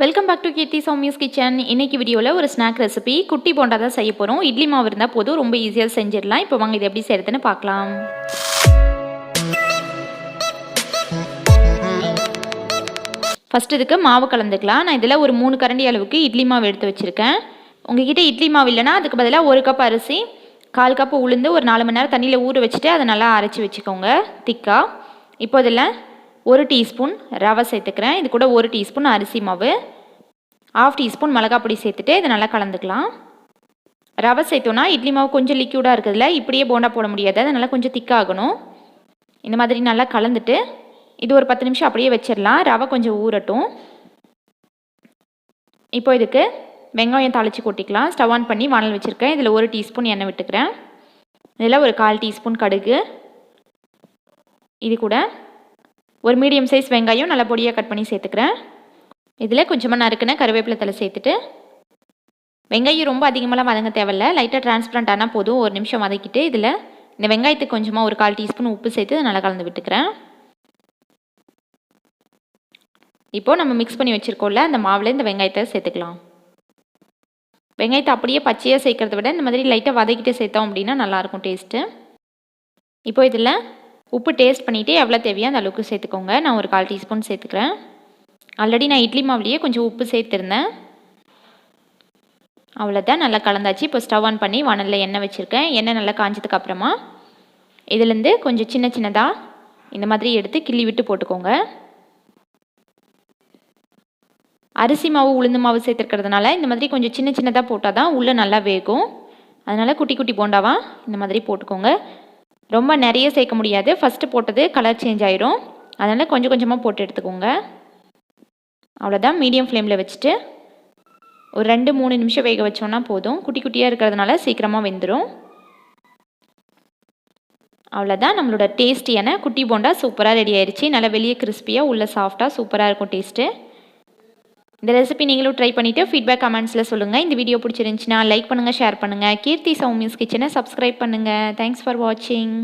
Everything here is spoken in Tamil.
Welcome back to Keerthi Soumya's kitchen. இன்னைக்கு வீடியோவில் ஒரு ஸ்நாக் ரெசிபி குட்டி போண்டா தான் செய்ய போகிறோம். இட்லி மாவு இருந்தால் போதும், ரொம்ப ஈஸியாக செஞ்சிடலாம். இப்போ வாங்க இது எப்படி செய்யறதுன்னு பார்க்கலாம். ஃபஸ்ட் இதுக்கு மாவு கலந்துக்கலாம். நான் இதில் ஒரு 3 கரண்டி அளவுக்கு இட்லி மாவு எடுத்து வச்சுருக்கேன். உங்ககிட்ட இட்லி மாவு இல்லைனா அதுக்கு பதிலாக 1 கப் அரிசி, 1/4 கப் உளுந்து ஒரு 4 மணி நேரம் தண்ணியில் ஊற வச்சுட்டு அதை நல்லா அரைச்சி வச்சுக்கோங்க திக்காக. இப்போ இதில் 1 டீஸ்பூன் ரவை சேர்த்துக்கிறேன். இது கூட 1 டீஸ்பூன் அரிசி மாவு, 1/2 டீஸ்பூன் மிளகாய் பொடி சேர்த்துட்டு இதை நல்லா கலந்துக்கலாம். ரவை சேர்த்தோன்னா இட்லி மாவு கொஞ்சம் லிக்யூடாக இருக்குதுல்ல, இப்படியே போண்டா போட முடியாது, அதனால் கொஞ்சம் திக்காகணும். இந்த மாதிரி நல்லா கலந்துட்டு இது ஒரு 10 நிமிஷம் அப்படியே வச்சிடலாம். ரவை கொஞ்சம் ஊறட்டும். இப்போ இதுக்கு வெங்காயம் தாளித்து கொட்டிக்கலாம். ஸ்டவ் ஆன் பண்ணி வானல் வச்சுருக்கேன். இதில் 1 டீஸ்பூன் எண்ணெய் விட்டுக்கிறேன். இதில் ஒரு 1/4 டீஸ்பூன் கடுகு, இது கூட ஒரு மீடியம் சைஸ் வெங்காயம் நல்லா பொடியாக கட் பண்ணி சேர்த்துக்கிறேன். இதில் கொஞ்சமாக நறுக்குன கருவேப்பிலை தலை சேர்த்துட்டு, வெங்காயம் ரொம்ப அதிகமாகலாம் வதங்க தேவையில்லை, லைட்டாக டிரான்ஸ்பரண்ட் ஆனால் போதும். 1 நிமிஷம் வதக்கிட்டு இதில் இந்த வெங்காயத்துக்கு கொஞ்சமாக ஒரு 1/4 டீஸ்பூன் உப்பு சேர்த்து நல்லா கலந்து விட்டுக்கிறேன். இப்போது நம்ம மிக்ஸ் பண்ணி வச்சுருக்கோம்ல அந்த மாவில் இந்த வெங்காயத்தை சேர்த்துக்கலாம். வெங்காயத்தை அப்படியே பச்சையாக சேர்க்கறத விட இந்த மாதிரி லைட்டாக வதக்கிட்டு சேர்த்தோம் அப்படின்னா நல்லாயிருக்கும் டேஸ்ட்டு. இப்போ இதில் உப்பு டேஸ்ட் பண்ணிவிட்டு எவ்வளோ தேவையோ அந்த அளவுக்கு சேர்த்துக்கோங்க. நான் ஒரு 1/4 டீஸ்பூன் சேர்த்துக்கிறேன். ஆல்ரெடி நான் இட்லி மாவுலேயே கொஞ்சம் உப்பு சேர்த்துருந்தேன். அவ்வளோதான், நல்லா கலந்தாச்சு. இப்போ ஸ்டவ் ஆன் பண்ணி வானலில் எண்ணெய் வச்சுருக்கேன். எண்ணெய் நல்லா காஞ்சதுக்கு அப்புறமா இதுலேருந்து கொஞ்சம் சின்ன சின்னதாக இந்த மாதிரி எடுத்து கிள்ளி விட்டு போட்டுக்கோங்க. அரிசி மாவு உளுந்து மாவு சேர்த்துருக்கிறதுனால இந்த மாதிரி கொஞ்சம் சின்ன சின்னதாக போட்டால் தான் உள்ளே நல்லா வேகும். அதனால் குட்டி குட்டி போண்டாவாக இந்த மாதிரி போட்டுக்கோங்க. ரொம்ப நிறைய சேர்க்க முடியாது, ஃபஸ்ட்டு போட்டது கலர் சேஞ்ச் ஆயிரும், அதனால் கொஞ்சம் கொஞ்சமாக போட்டு எடுத்துக்கோங்க. அவ்வளோதான், மீடியம் ஃப்ளேமில் வச்சுட்டு ஒரு 2-3 நிமிஷம் வேக வச்சோன்னா போதும். குட்டி குட்டியாக இருக்கிறதுனால சீக்கிரமாக வெந்துடும். அவ்வளோதான், நம்மளோட டேஸ்டியான குட்டி போண்டா சூப்பராக ரெடி ஆயிடுச்சு. நல்லா வெளியே கிறிஸ்பியாக உள்ள சாஃப்டாக சூப்பராக இருக்கும் டேஸ்ட்டு. இந்த ரெசிபி நீங்களும் ட்ரை பண்ணிவிட்டு ஃபீட்பேக் கமெண்ட்ஸில் சொல்லுங்கள். இந்த வீடியோ பிடிச்சிருந்துச்சின்னா லைக் பண்ணுங்கள், ஷேர் பண்ணுங்கள். கீர்த்தி சௌமியாஸ் கிச்சனை சப்ஸ்கிரைப் பண்ணுங்கள். தேங்க்ஸ் ஃபார் வாட்சிங்.